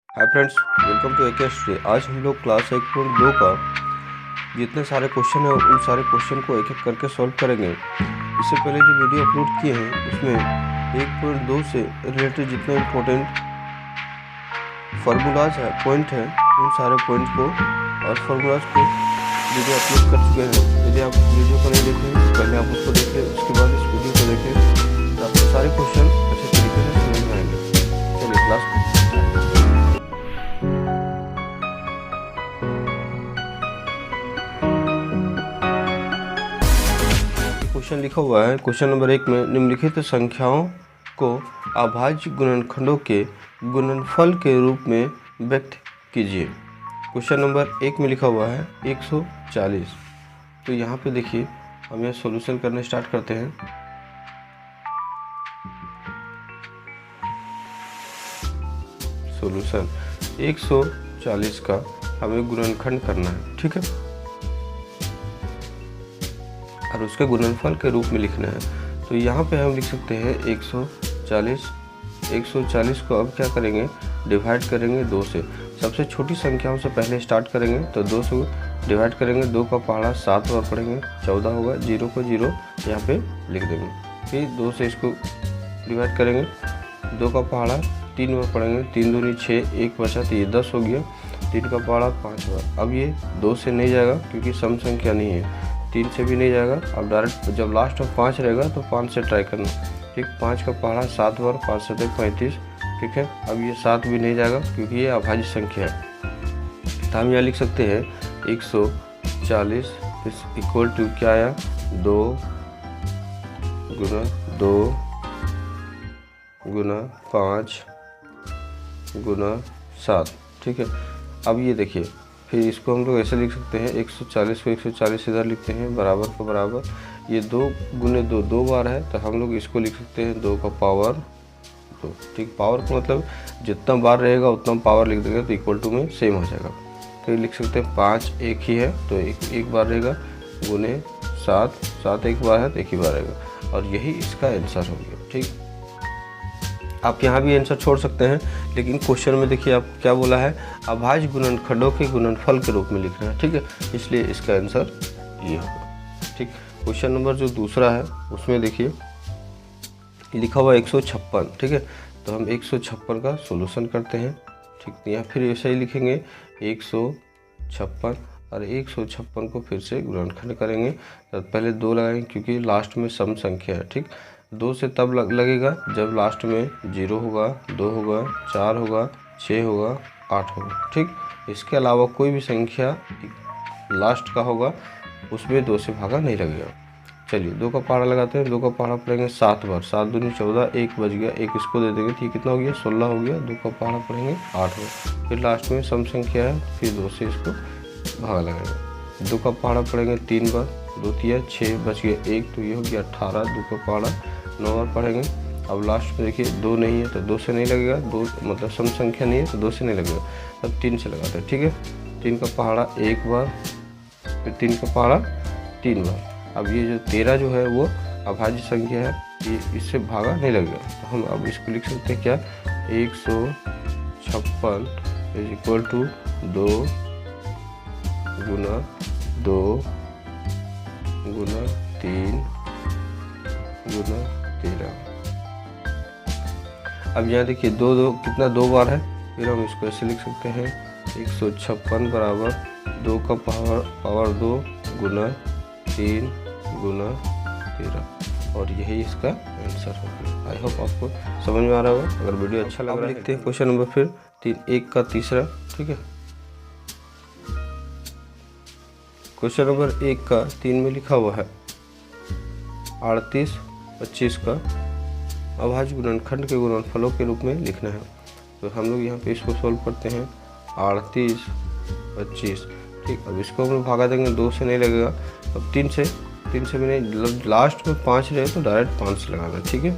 Hi friends, welcome to AK history. आज हम लोग क्लास 1.2 का जितने सारे क्वेश्चन है उन सारे क्वेश्चन को एक एक करके सॉल्व करेंगे। इससे पहले जो वीडियो अपलोड किए हैं उसमें 1.2 से रिलेटेड जितने इम्पोर्टेंट फार्मूलाज है, पॉइंट है, उन सारे पॉइंट को और फार्मूलाज को वीडियो अपलोड कर चुके हैं। यदि आप वीडियो को नहीं देखें पहले आप उसको देखें, उसके बाद इस वीडियो को देखें तो आपको सारे क्वेश्चन अच्छे तरीके से समझ में आएंगे। चलिए क्लास को क्वेश्चन लिखा हुआ है। क्वेश्चन नंबर 1 में निम्नलिखित संख्याओं को अभाज्य गुणनखंडों के गुणनफल के रूप में व्यक्त कीजिए। क्वेश्चन नंबर 1 में लिखा हुआ है 140। तो यहाँ पे देखिए हम यह सॉल्यूशन करने स्टार्ट करते हैं। सॉल्यूशन 140 का हमें गुणनखंड करना है, ठीक है, और उसके गुणनफल के रूप में लिखना है। तो यहाँ पे हम लिख सकते हैं 140 को अब क्या करेंगे, डिवाइड करेंगे 2 से। सबसे छोटी संख्याओं से पहले स्टार्ट करेंगे तो 2 से डिवाइड करेंगे, 2 का पहाड़ा 7 बार पढ़ेंगे, 14 होगा, 0 को 0 यहाँ पे लिख देंगे। फिर 2 से इसको डिवाइड करेंगे, 2 का पहाड़ा 3 बार पढ़ेंगे, 3 दूनी 6, 1 बचा तो ये 10 हो गया, 3 का पहाड़ा 5 बार। अब ये 2 से नहीं जाएगा क्योंकि सम संख्या नहीं है, 3 से भी नहीं जाएगा। अब डायरेक्ट जब लास्ट में 5 रहेगा तो 5 से ट्राई करना, ठीक। 5 का पहाड़ा 7 बार, 5 से 35, ठीक है। अब ये 7 भी नहीं जाएगा क्योंकि ये अभाज्य संख्या है। तो हम यहाँ लिख सकते हैं 140 इक्वल टू क्या आया, 2 गुना 2 गुना 5 गुना 7, ठीक है। अब ये देखिए, फिर इसको हम लोग ऐसे लिख सकते हैं 140 को 140 इधर लिखते हैं, बराबर का बराबर, ये 2 गुने 2 2 बार है तो हम लोग इसको लिख सकते हैं 2 का पावर 2, ठीक। पावर का मतलब जितना बार रहेगा उतना पावर लिख देंगे तो इक्वल टू में सेम हो जाएगा। फिर लिख सकते हैं 5 एक ही है तो एक बार रहेगा, गुने 7 एक बार है तो एक ही बार रहेगा, और यही इसका आंसर हो गया, ठीक। आप यहाँ भी आंसर छोड़ सकते हैं, लेकिन क्वेश्चन में देखिए आप क्या बोला है, अभाज्य गुणनखंडों के गुणनफल के रूप में लिखना है, ठीक है, इसलिए इसका आंसर ये होगा, ठीक। क्वेश्चन नंबर जो दूसरा है उसमें देखिए लिखा हुआ 156, ठीक है। तो हम 156 का सॉल्यूशन करते हैं, ठीक। तो यहाँ फिर ऐसे ही लिखेंगे 156 और 156 को फिर से गुणनखंड करेंगे। तो पहले 2 लगाएंगे क्योंकि लास्ट में सम संख्या है, ठीक। 2 से तब लगेगा जब लास्ट में 0 होगा, 2 होगा, 4 होगा, 6 होगा, 8 होगा, ठीक। इसके अलावा कोई भी संख्या लास्ट का होगा उसमें 2 से भागा नहीं लगेगा। चलिए 2 का पहाड़ा लगाते हैं, 2 का पहाड़ा पढ़ेंगे 7 बार, 7 दूनी 14, 1 बच गया, 1 इसको दे देंगे, ठीक। कितना हो गया, 16 हो गया। 2 का पहाड़ा पढ़ेंगे 8 बार, फिर लास्ट में सम संख्या है, फिर 2 से इसको भागा लगाएंगे। 2 का पहाड़ा पढ़ेंगे 3 बार, 2 तिया 6 बच गया 1, तो ये हो गया 18। 2 का पहाड़ा 9 बार पढ़ेंगे। अब लास्ट में देखिए 2 नहीं है तो 2 से नहीं लगेगा, 2 मतलब सम संख्या नहीं है तो 2 से नहीं लगेगा, अब 3 से लगाते हैं, ठीक है। 3 का पहाड़ा 1 बार, फिर 3 का पहाड़ा 3 बार। अब ये जो 13 जो है वो अभाज्य संख्या है, ये इससे भागा नहीं लगेगा, तो हम अब इसको लिख सकते हैं क्या, 156 इज इक्वल टू 2 गुना 2 गुना 3 गुना 13। अब यहाँ देखिए 2 कितना 2 बार है, फिर हम इसको ऐसे लिख सकते हैं 156 बराबर 2 का पावर 2 गुना 3 गुना 13, और यही इसका आंसर हो गया। आई होप आपको समझ में आ रहा होगा। अगर वीडियो अच्छा लग रहा है लिखते हैं क्वेश्चन नंबर फिर 1 का तीसरा, ठीक है। क्वेश्चन नंबर 1 का 3 में लिखा हुआ है 38 25 का अभाज्य गुणनखंड के गुणनफलों के रूप में लिखना है। तो हम लोग यहाँ पे इसको सॉल्व करते हैं 38 25, ठीक। अब इसको हम लोग भागा देंगे, 2 से नहीं लगेगा, अब 3 से भी नहीं, लास्ट में 5 रहे तो डायरेक्ट 5 से लगाना, ठीक है।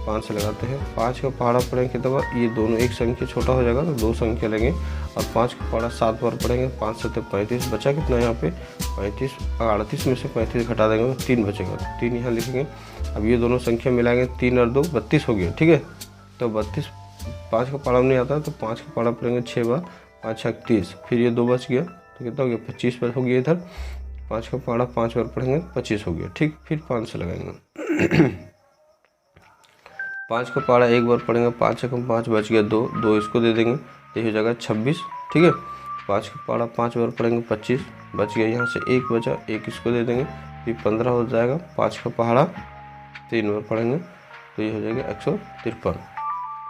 5 से लगाते हैं, 5 का पहाड़ा पढ़ेंगे कितना बार, ये दोनों एक संख्या छोटा हो जाएगा तो 2 संख्या लेंगे, और 5 का पहाड़ा 7 बार पढ़ेंगे, 5 से 35 बचा कितना यहाँ पे 35, 38 में से 35 घटा देंगे तो 3 बचेगा, तो 3 यहाँ लिखेंगे। अब ये दोनों संख्या मिलाएंगे, 3 और 2 32 हो गया, ठीक है। तो 32 5 का पहाड़ा नहीं आता तो 5 का पहाड़ा पढ़ेंगे 6 बार, 5 6 30, फिर ये 2 बच गया तो कितना हो गया 25 पर हो गया। इधर 5 का पहाड़ा 5 बार पढ़ेंगे 25 हो गया। ठीक, फिर 5 से लगाएंगे 5 का पहाड़ा एक बार पढ़ेंगे, 5 एकम 5 बच गया 2, 2 इसको दे देंगे तो ये हो जाएगा 26। ठीक है, 5 का पहाड़ा 5 बार पढ़ेंगे 25 बच गया, यहाँ से 1 बचा, 1 इसको दे देंगे फिर 15 हो जाएगा। 5 का पहाड़ा 3 बार पढ़ेंगे तो ये हो जाएगा 153।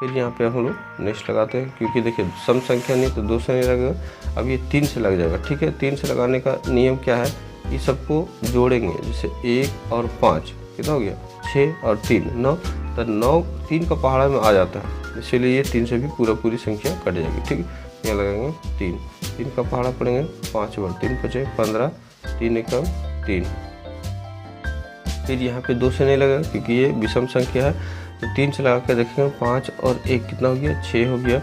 फिर यहाँ पे हम लोग नेक्स्ट लगाते हैं, क्योंकि देखिए सम संख्या नहीं तो 2 से नहीं लगेगा, अब ये 3 से लग जाएगा। ठीक है, 3 से लगाने का नियम क्या है, ये सबको जोड़ेंगे, जैसे 1 और 5 कितना हो गया 6 और 3 9, तो 9 3 का पहाड़ा में आ जाता है, इसीलिए ये 3 से भी पूरी संख्या कट जाएगी। ठीक है, यहाँ लगाएंगे 3 का पहाड़ा पढ़ेंगे 5 बार, 3 बचे 15, 3 एकम 3। फिर यहाँ पे 2 से नहीं लगेगा क्योंकि ये विषम संख्या है, तो 3 से लगा के देखेंगे 5 और 1 कितना हो गया 6 हो गया।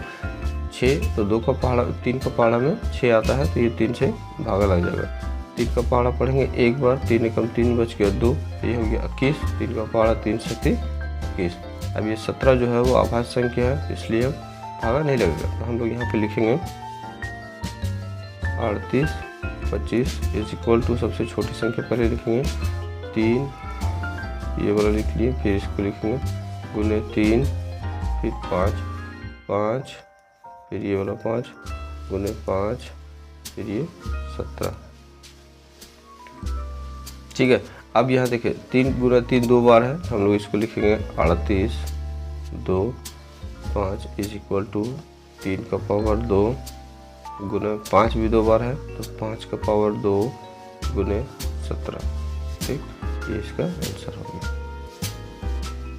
6 तो 2 का पहाड़ा 3 का पहाड़ा में 6 आता है तो ये 3 से भागा लग जाएगा। 3 का पहाड़ा पढ़ेंगे एक बार, 3 एकम 3 बच गया 2, ये हो गया 21। 3 का पहाड़ा 3 से 21। अब ये 17 जो है वो आभाज्य संख्या है, इसलिए भागा नहीं लगेगा, तो हम लोग यहाँ पे लिखेंगे 38 25 इज इक्वल टू सबसे छोटी संख्या पहले लिखेंगे 3, ये वाला लिख लिए, फिर इसको लिखेंगे गुने 3, फिर 5, फिर ये वाला 5 गुने 5, फिर ये 17। ठीक है, अब यहाँ देखिए 3 गुना 3 2 बार है, हम लोग इसको लिखेंगे 38 2 5 इज इक्वल टू 3 का पावर 2 गुने 5 भी 2 बार है तो 5 का पावर 2 गुने 17। ठीक, ये इसका आंसर हो गया।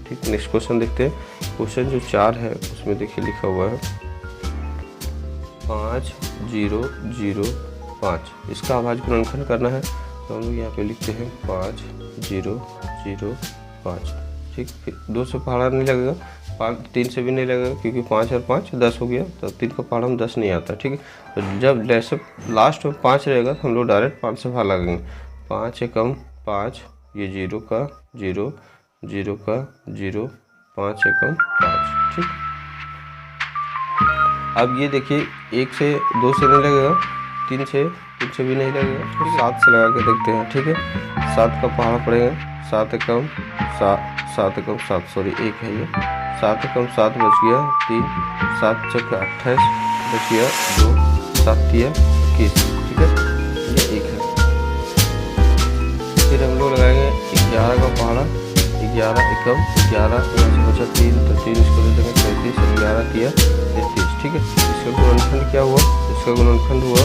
ठीक, नेक्स्ट क्वेश्चन देखते हैं। क्वेश्चन जो 4 है उसमें देखिए लिखा हुआ है 5 0 0 5, इसका अभाज्य गुणनखंड करना है, तो हम लोग यहाँ पे लिखते हैं 5 0 0 5। ठीक, फिर 2 से पहाड़ा नहीं लगेगा, 3 से भी नहीं लगेगा क्योंकि 5 और 5 10 हो गया, तो 3 का पहाड़ा में 10 नहीं आता। ठीक है, तो जब जैसे लास्ट में 5 रहेगा तो हम लोग डायरेक्ट 5 से भाग लगेंगे। 5 एकम 5, ये 0 का 0 0 का 0 5 एकम 5। ठीक, अब ये देखिए 1 से 2 से नहीं लगेगा, 3 से भी नहीं लगेगा, तो 7 से लगा के देखते हैं। ठीक है, 7 का पहाड़ा पड़ेगा 7 एकम 7 सॉरी 1 है ये, 7 एकम 7 बच गया 3, 7 चौके 28 बच गया 2, 7 तिया 21। ठीक है, ये 1 है। फिर हम लोग लगाएंगे 11 का पहाड़ा, 11 एकम 11, यहाँ से बचा 3 तो 3 इसको दे देंगे 33, 11 तिया 33। ठीक है, इसका गुणनखंड क्या हुआ, इसका गुणनखंड हुआ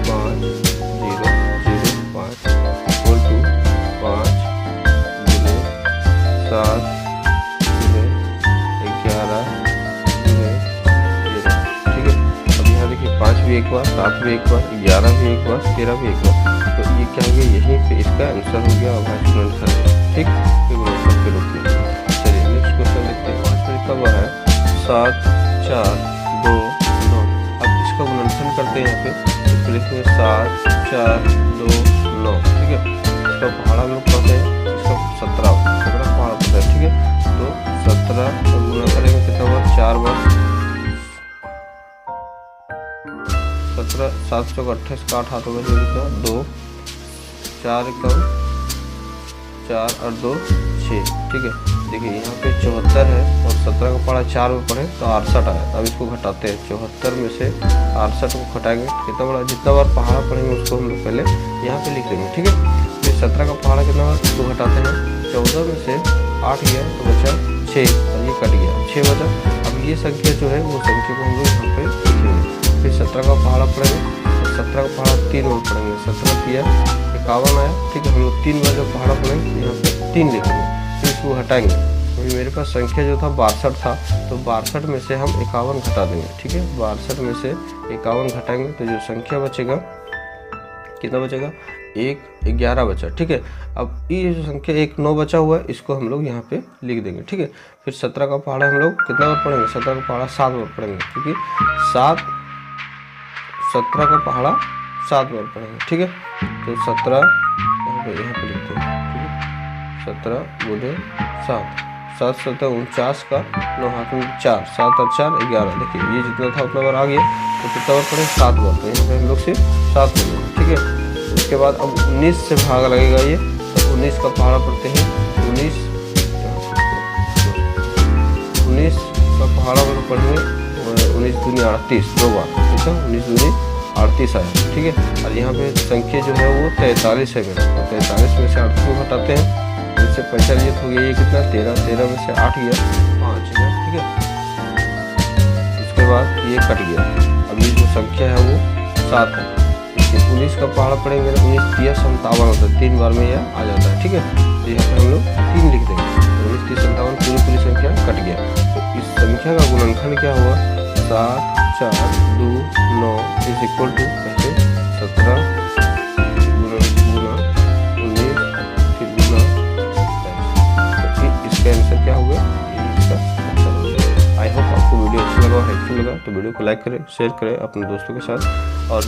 5 0 0 5 इक्वल टू 5 गुने 7 गुने 11 गुने 13। ठीक है, अब यहाँ देखिए 5 भी एक बार, 7 भी एक बार, 11 भी एक बार, 13 भी एक बार, तो ये क्या हो गया, यहीं पे इसका आंसर हो गया अभाज्य गुणनखंड। ठीक, गुणनखंड के रूप में। चलिए नेक्स्ट क्वेश्चन देखते हैं। 5 में लिखा हुआ है 7 4 2 9। अब इसका गुणनखंड करते हैं, यहाँ पे इसको लिखेंगे 7 4 2 9। ठीक है, इसका पहाड़ा हम लोग पढ़ते हैं, इसका 17 पहाड़ा पढ़ते हैं। ठीक है, तो 17 का गुना करेंगे कितना हुआ 4 बार, 17 7 चौक 28 का 8 हाथों में 2 4 एकम 4 और 2 6। ठीक है, देखिए यहाँ पे 74 है और 17 का पहाड़ा 4 में पढ़े तो 68 आया। अब इसको घटाते हैं, 74 में से 68 को घटाएंगे कितना बड़ा, जितना बार पहाड़ा पढ़ेंगे उसको हम लोग पहले यहाँ पे लिख देंगे। ठीक है, फिर 17 का पहाड़ा कितना बार, इसको घटाते हैं, 14 में से 8 गया तो बचा 6 और ये कट गया 6 बचा। अब ये संख्या जो है वो संख्या को हम लोग यहाँ पे लिखेंगे। फिर 17 का पहाड़ा पढ़ेंगे तो 17 का पहाड़ा 3 बार पढ़ेंगे, 17 तिया 51 आया। ठीक है, हम लोग 3 बार जब पहाड़ा पढ़ेंगे यहाँ पे 3 लिखेंगे, फिर इसको हटाएंगे। अभी मेरे पास संख्या जो था 62 था, तो 62 में से हम 51 घटा देंगे। ठीक है, 62 में से 51 घटाएंगे तो जो संख्या बचेगा कितना बचेगा 1 11 बचा। ठीक है, अब ये जो संख्या 1 9 बचा हुआ है इसको हम लोग यहाँ पे लिख देंगे। ठीक है, फिर 17 का पहाड़ा हम लोग कितना बार पढ़ेंगे, 17 का पहाड़ा 7 बार पढ़ेंगे, क्योंकि 17 का पहाड़ा 7 बार पढ़ेंगे। ठीक है, तो 17 यहाँ पे लिखते हैं। ठीक है, 17 गुने 7, 7 7 49 का 9 हाथ में 4, 7 और 4 11। देखिए ये जितना था उतना बार आ गया, तो कितना बार पढ़े 7 बार, तो यहाँ पे हम लोग सिर्फ 7 पढ़ेंगे, ठीक है। उसके बाद अब 19 से भाग लगेगा ये, तो 19 का पहाड़ा पढ़ते हैं, 19 का पहाड़ा मतलब पढ़ेंगे 19 दूनी 38 दो बार, ठीक है। 19 दूनी 38 आया, ठीक है। और यहाँ पे संख्या जो है वो 43 है मेरा, तो 43 में से 38 को घटाते हैं, इससे 45 हो गया, ये कितना 13, 13 में से 8 गया 5 है, ठीक है। उसके बाद ये कट गया, अब ये जो संख्या है वो 7 है। 19 का पहाड़ा पड़ेंगे, 19 30 57 होता है, 3 बार में यह आ जाता है, ठीक है। तो यहाँ पे हम लोग 3 लिख देंगे, 19 30 57 पूरी संख्या कट गया। तो इस संख्या का गुणनखंड क्या हुआ, 7 4 2 9 इज इक्वल टू कैसे 17 गुना 19 फिर गुना 23। तो इसका आंसर क्या होगा, इसका आंसर हो जाएगा। आई होप आपको वीडियो अच्छा लगा, हेल्पफुल लगा, तो वीडियो को लाइक करें, शेयर करें अपने दोस्तों के साथ, और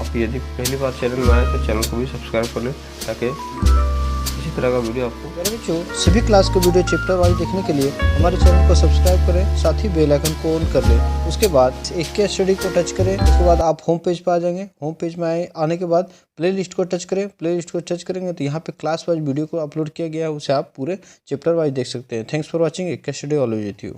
आप यदि पहली बार चैनल में आए तो चैनल को भी सब्सक्राइब कर लें, ताकि इसी तरह का वीडियो आपको। मेरे बच्चों, सभी क्लास के वीडियो चैप्टर वाइज देखने के लिए हमारे चैनल को सब्सक्राइब करें, साथ ही बेल आइकन को ऑन कर लें। उसके बाद एक केस स्टडी को टच करें, उसके बाद आप होम पेज पर आ जाएंगे। होम पेज में आने के बाद प्लेलिस्ट को टच करें, प्लेलिस्ट को टच करेंगे तो यहाँ पे क्लास वाइज वीडियो को अपलोड किया गया है, उसे आप पूरे चैप्टर वाइज देख सकते हैं। थैंक्स फॉर वॉचिंग, एक case study always with you.